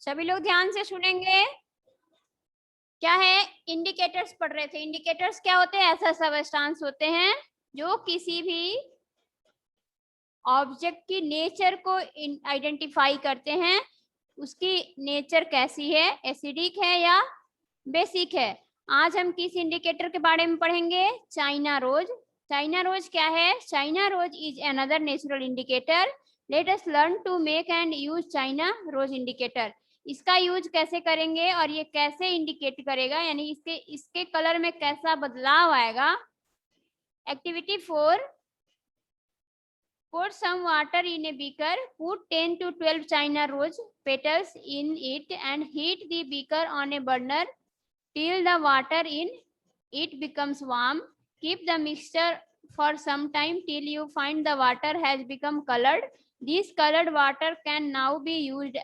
सभी लोग ध्यान से सुनेंगे। क्या है, इंडिकेटर्स पढ़ रहे थे। इंडिकेटर्स क्या होते हैं? ऐसा सबस्टांस होते हैं जो किसी भी ऑब्जेक्ट की नेचर को आइडेंटिफाई करते हैं। उसकी नेचर कैसी है, एसिडिक है या बेसिक है। आज हम किस इंडिकेटर के बारे में पढ़ेंगे? China rose. चाइना रोज क्या है? China rose is another natural indicator. Let us learn to make and use China rose indicator. इसका यूज कैसे करेंगे और ये कैसे इंडिकेट करेगा, यानी इसके कलर में कैसा बदलाव आएगा। Activity 4, pour some water in a beaker, put 10 to 12 China rose petals in it and heat the beaker on a burner till the water in it becomes warm. Keep the mixture for some time till you find the water has become colored. This colored water can now be used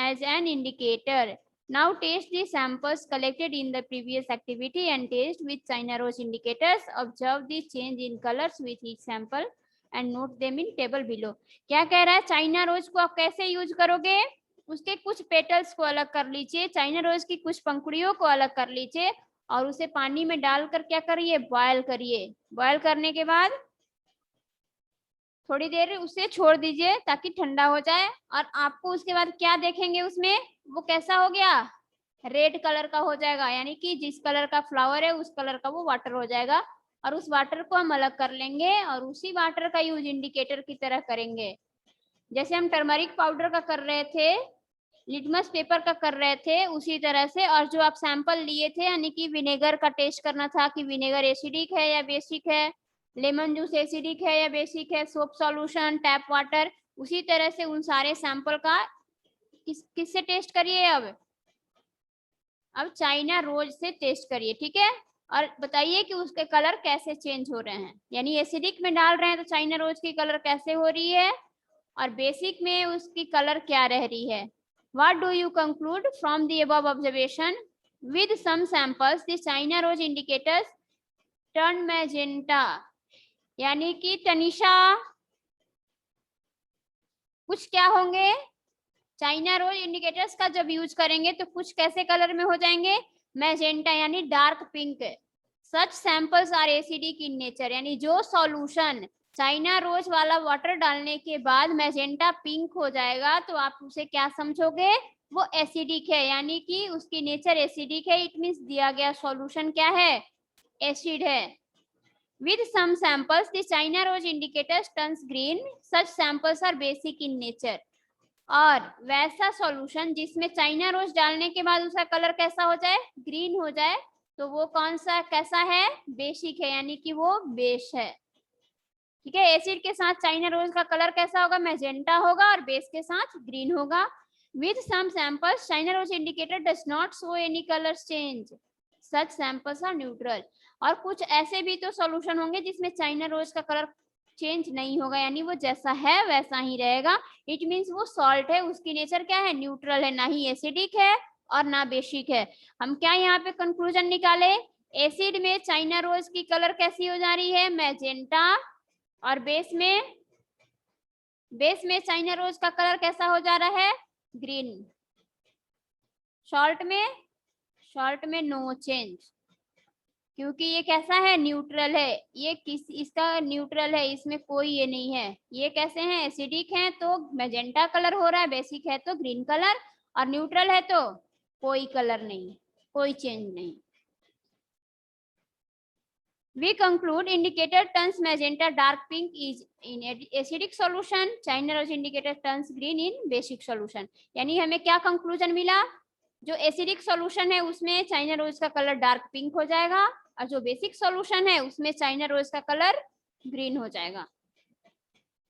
as an indicator. Now taste the samples collected in the previous activity and taste with China rose indicators. Observe the change in colors with each sample and note them in table below. क्या कह रहा है? China रोज को आप कैसे use करोगे? उसके कुछ पेटल्स को अलग कर लीजिए, चाइना रोज की कुछ पंखुड़ियों को अलग कर लीजिए और उसे पानी में डालकर क्या करिए? बॉयल करिए। बॉयल करने के बाद थोड़ी देर उसे छोड़ दीजिए ताकि ठंडा हो जाए। और आपको उसके बाद क्या देखेंगे उसमें? वो कैसा हो गया? रेड कलर का हो जाएगा, यानी कि जिस कलर का फ्लावर है उस कलर का वो वाटर हो जाएगा। और उस वाटर को हम अलग कर लेंगे और उसी वाटर का यूज इंडिकेटर की तरह करेंगे। जैसे हम टर्मरिक पाउडर का कर रहे थे, लिटमस पेपर का कर रहे थे, उसी तरह से। और जो आप सैंपल लिए थे, यानी कि विनेगर का टेस्ट करना था कि विनेगर एसिडिक है या बेसिक है, लेमन जूस एसिडिक है या बेसिक है, सोप सॉल्यूशन, टैप वाटर, उसी तरह से उन सारे सैंपल का किससे टेस्ट करिए? अब चाइना रोज से टेस्ट करिए, ठीक है। और बताइए कि उसके कलर कैसे चेंज हो रहे हैं, यानी एसिडिक में डाल रहे हैं तो चाइना रोज की कलर कैसे हो रही है और बेसिक में उसकी कलर क्या रह रही है। What do you conclude from the above observation? With some samples, the China rose indicators turn magenta. यानी कि तनिषा, कुछ क्या होंगे? चाइना रोज इंडिकेटर्स का जब यूज करेंगे तो कुछ कैसे कलर में हो जाएंगे? मैजेंटा, यानी dark pink. Such samples are acidic in nature, यानी जो सॉल्यूशन चाइना रोज वाला वाटर डालने के बाद मैजेंटा पिंक हो जाएगा तो आप उसे क्या समझोगे? वो एसिडिक है, यानी कि उसकी नेचर एसिडिक है। इट मींस दिया गया सॉल्यूशन क्या है? एसिड है। With some samples, the China rose indicators turns green. Such samples are basic in nature. और वैसा सॉल्यूशन जिसमें चाइना रोज डालने के बाद उसका कलर कैसा हो जाए? ग्रीन हो जाए, तो वो कौन सा कैसा है? बेसिक है, यानी कि वो बेस है, ठीक है। एसिड के साथ चाइना रोज का कलर कैसा होगा? मैजेंटा होगा और बेस के साथ ग्रीन होगा। With some samples, China rose indicator does not show any color change. Such samples are neutral. और कुछ ऐसे भी तो सॉल्यूशन होंगे जिसमें चाइना रोज का कलर चेंज नहीं होगा, यानी वो जैसा है वैसा ही रहेगा। इट मीन्स वो सॉल्ट है, उसकी नेचर क्या है? न्यूट्रल है, ना ही एसिडिक है और ना बेसिक है। हम क्या यहाँ पे कंक्लूजन निकाले? एसिड में चाइना रोज की कलर कैसी हो जा रही है? मैजेंटा। और बेस में चाइना रोज का कलर कैसा हो जा रहा है? ग्रीन। सॉल्ट में नो चेंज, क्योंकि ये कैसा है? न्यूट्रल है। ये इसका न्यूट्रल है, इसमें कोई ये नहीं है। ये कैसे हैं? एसिडिक हैं तो मैजेंटा कलर हो रहा है, बेसिक है तो ग्रीन कलर, और न्यूट्रल है तो कोई कलर नहीं, कोई चेंज नहीं। We conclude indicator turns magenta dark pink is in acidic solution. China rose indicator turns green in basic solution. यानी हमें क्या कंक्लूजन मिला? जो एसिडिक सॉल्यूशन है उसमें चाइना रोज का कलर डार्क पिंक हो जाएगा और जो बेसिक सॉल्यूशन है उसमें चाइना रोज का कलर ग्रीन हो जाएगा।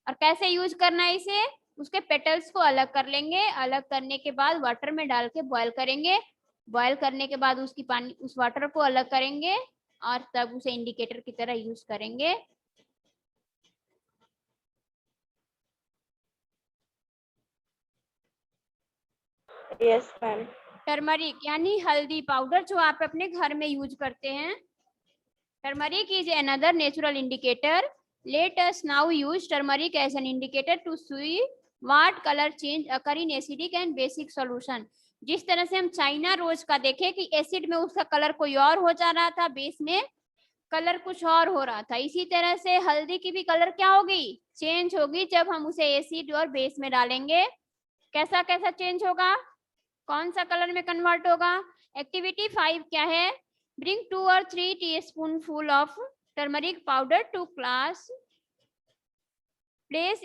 और कैसे यूज करना है इसे? उसके पेटल्स को अलग कर लेंगे, अलग करने के बाद वाटर में डाल के बॉयल करेंगे। बॉयल करने के बाद उस वाटर को अलग करेंगे और तब उसे इंडिकेटर की तरह यूज करेंगे। Yes ma'am. टर्मरिक यानी हल्दी पाउडर जो आप अपने घर में यूज करते हैं। Turmeric is another natural indicator. Let us now use turmeric as an indicator to see what colour change occur in acidic and basic solution. जिस तरह से हम चाइना रोज का देखे कि एसिड में उसका कलर कोई और हो जा रहा था, बेस में कलर कुछ और हो रहा था, इसी तरह से हल्दी की भी कलर क्या होगी, चेंज होगी जब हम उसे एसिड और बेस में डालेंगे। कैसा कैसा चेंज होगा, कौन सा कलर में कन्वर्ट होगा। एक्टिविटी 5 क्या है, bring 2 or 3 teaspoonful of turmeric powder to class, place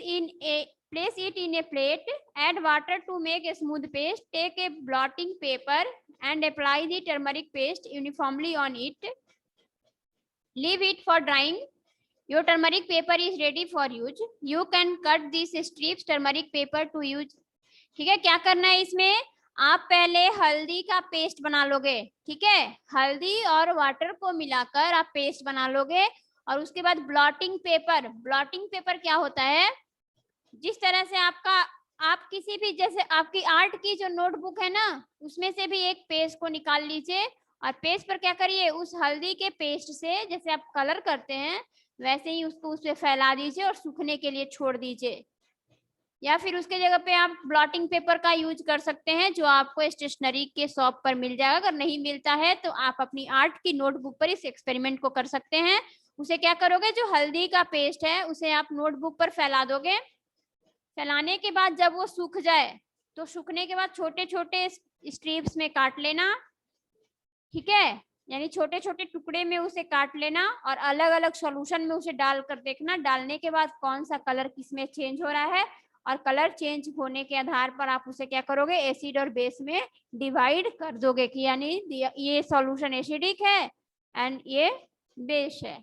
it in a plate, add water to make a smooth paste, take a blotting paper and apply the turmeric paste uniformly on it, leave it for drying. Your turmeric paper is ready for use. You can cut these strips turmeric paper to use. ठीक है, क्या करना है इसमें, आप पहले हल्दी का पेस्ट बना लोगे, ठीक है, हल्दी और वाटर को मिलाकर आप पेस्ट बना लोगे, और उसके बाद ब्लॉटिंग पेपर क्या होता है, जिस तरह से आप किसी भी, जैसे आपकी आर्ट की जो नोटबुक है ना, उसमें से भी एक पेज को निकाल लीजिए और पेज पर क्या करिए, उस हल्दी के पेस्ट से जैसे आप कलर करते हैं वैसे ही उसको उस पे फैला दीजिए और सूखने के लिए छोड़ दीजिए। या फिर उसके जगह पे आप ब्लॉटिंग पेपर का यूज कर सकते हैं जो आपको स्टेशनरी के शॉप पर मिल जाएगा। अगर नहीं मिलता है तो आप अपनी आर्ट की नोटबुक पर इस एक्सपेरिमेंट को कर सकते हैं। उसे क्या करोगे, जो हल्दी का पेस्ट है उसे आप नोटबुक पर फैला दोगे। फैलाने के बाद जब वो सूख जाए तो सूखने के बाद छोटे छोटे स्ट्रिप्स में काट लेना, ठीक है, यानी छोटे छोटे टुकड़े में उसे काट लेना और अलग अलग सॉल्यूशन में उसे डालकर देखना, डालने के बाद कौन सा कलर किसमें चेंज हो रहा है, और कलर चेंज होने के आधार पर आप उसे क्या करोगे, एसिड और बेस में डिवाइड कर दोगे कि यानी ये सॉल्यूशन एसिडिक है एंड ये बेस है।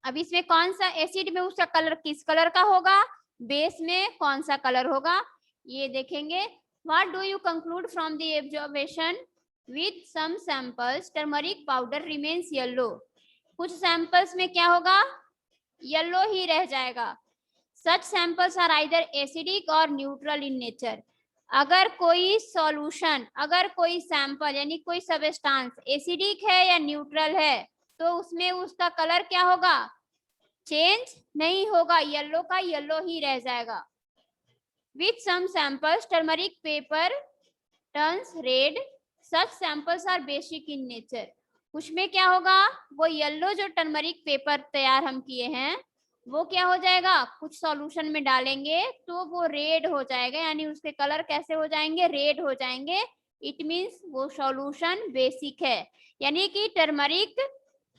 अब इसमें कौन सा एसिड में उसका कलर किस कलर का होगा, बेस में कौन सा कलर होगा, ये देखेंगे। What do you conclude from the observation, with some samples turmeric powder remains yellow. कुछ सैंपल्स में क्या होगा, येलो ही रह जाएगा। Such samples are either acidic और न्यूट्रल इन नेचर। अगर कोई सॉल्यूशन, अगर कोई सैंपल यानी कोई सबस्टांस एसिडिक है या न्यूट्रल है तो उसमें उसका कलर क्या होगा, चेंज नहीं होगा, येलो का येलो ही रह जाएगा। With some samples turmeric paper turns red, such samples are basic in nature. कुछ में क्या होगा, वो येलो जो टर्मरिक पेपर तैयार हम किए हैं वो क्या हो जाएगा, कुछ सॉल्यूशन में डालेंगे तो वो रेड हो जाएगा, यानी उसके कलर कैसे हो जाएंगे, रेड हो जाएंगे। इट मीन्स वो सॉल्यूशन बेसिक है, यानी कि टर्मरिक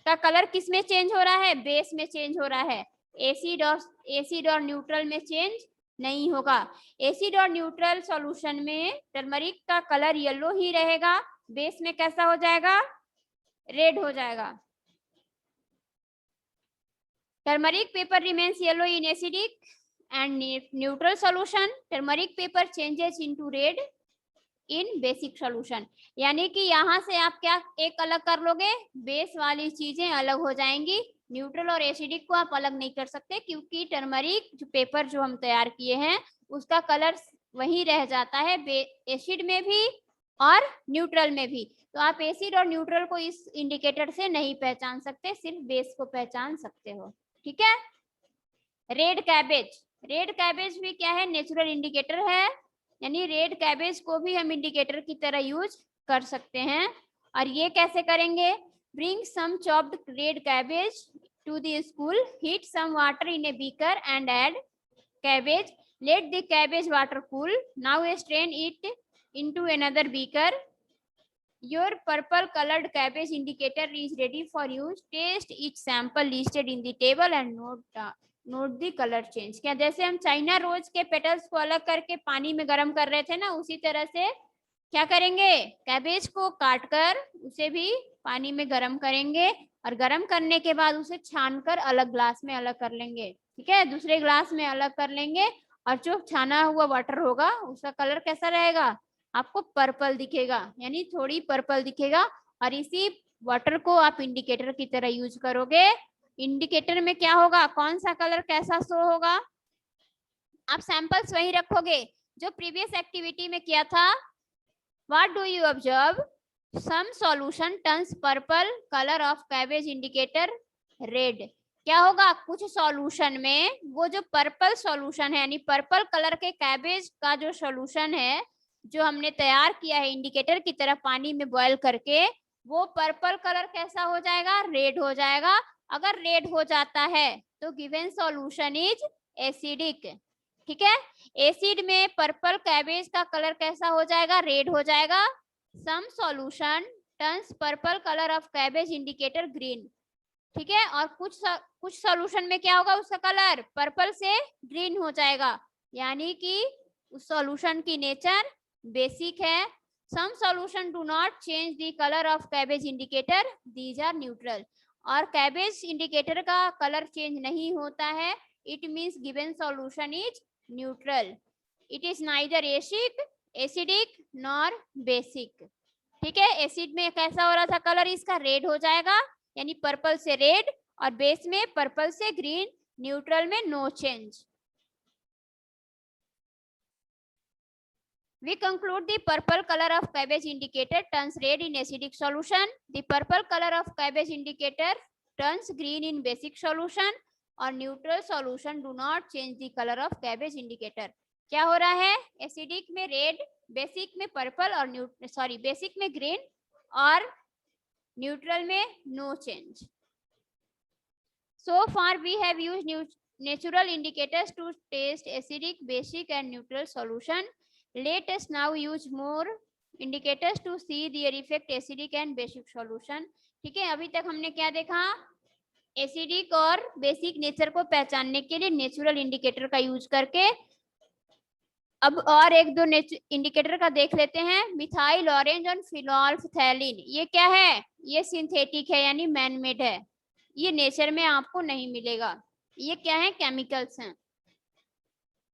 का कलर किस में चेंज हो रहा है, बेस में चेंज हो रहा है। एसिड और न्यूट्रल में चेंज नहीं होगा। एसिड और न्यूट्रल सॉल्यूशन में टर्मरिक का कलर येलो ही रहेगा, बेस में कैसा हो जाएगा, रेड हो जाएगा। Turmeric paper remains yellow in acidic and neutral solution, turmeric paper changes into red in basic solution. यानी कि यहाँ से आप क्या एक अलग कर लोगे, बेस वाली चीजें अलग हो जाएंगी, न्यूट्रल और एसिडिक को आप अलग नहीं कर सकते क्योंकि टर्मरिक जो पेपर जो हम तैयार किए हैं उसका कलर वही रह जाता है एसिड में भी और न्यूट्रल में भी। तो आप एसिड और न्यूट्रल को इस इंडिकेटर से नहीं पहचान सकते, सिर्फ बेस को पहचान सकते हो, ठीक है। रेड कैबेज भी क्या है, नेचुरल इंडिकेटर है, यानी रेड कैबेज को भी हम इंडिकेटर की तरह यूज कर सकते हैं। और ये कैसे करेंगे, bring some chopped red cabbage to the school, heat some water in a beaker and add cabbage, let the cabbage water cool, now strain it into another beaker, your purple colored cabbage indicator is ready for use, taste each sample listed in the table and note the color change। क्या जैसे हम China rose के petals को अलग करके पानी में गर्म कर रहे थे ना, उसी तरह से क्या करेंगे, कैबेज को काट कर उसे भी पानी में गर्म करेंगे और गर्म करने के बाद उसे छानकर अलग ग्लास में अलग कर लेंगे, ठीक है, दूसरे ग्लास में अलग कर लेंगे और जो छाना हुआ वाटर होगा उसका कलर कैसा रहेगा, आपको पर्पल दिखेगा, यानी थोड़ी पर्पल दिखेगा। और इसी वाटर को आप इंडिकेटर की तरह यूज करोगे। इंडिकेटर में क्या होगा, कौन सा कलर कैसा शो होगा, आप सैंपल्स वही रखोगे जो प्रीवियस एक्टिविटी में किया था। What do you observe, some solution turns purple, colour of cabbage indicator red. क्या होगा, कुछ सॉल्यूशन में वो जो पर्पल सॉल्यूशन है यानी पर्पल कलर के कैबेज का जो सॉल्यूशन है जो हमने तैयार किया है इंडिकेटर की तरह पानी में बॉयल करके, वो पर्पल कलर कैसा हो जाएगा, रेड हो जाएगा। अगर रेड हो जाता है तो गिवन सॉल्यूशन इज एसिडिक। ठीक है, एसिड में पर्पल कैबेज का कलर कैसा हो जाएगा, रेड हो जाएगा। Some solution turns purple colour of cabbage indicator green. ठीक है, और कुछ सॉल्यूशन में क्या होगा, उसका कलर पर्पल से ग्रीन हो जाएगा, यानी कि उस सॉल्यूशन की नेचर बेसिक है। Some solution do not change the colour of cabbage indicator, these are neutral. और कैबेज इंडिकेटर का कलर चेंज नहीं होता है, it means given solution is neutral. It is neither acidic nor basic. ठीक है, acid में कैसा हो रहा था कलर, इसका रेड हो जाएगा यानी पर्पल से रेड, और बेस में पर्पल से ग्रीन, न्यूट्रल में no change. We conclude the purple color of cabbage indicator turns red in acidic solution. The purple color of cabbage indicator turns green in basic solution, और neutral solution do not change the color of cabbage indicator. क्या हो रहा है, acidic में red, basic में purple और basic में green और न्यूट्रल में no change. So far we have used natural indicators to test acidic, basic and neutral solution. Let us now use more indicators to see their effect acidic and basic solution. ठीक है, अभी तक हमने क्या देखा, acidic और basic nature को पहचानने के लिए नेचुरल इंडिकेटर का यूज करके। अब और एक दो इंडिकेटर का देख लेते हैं। मिथाइल ऑरेंज और फिनोल्फथैलीन, ये क्या है, ये सिंथेटिक है यानी मैन मेड है, ये नेचर में आपको नहीं मिलेगा। ये क्या है, केमिकल्स हैं।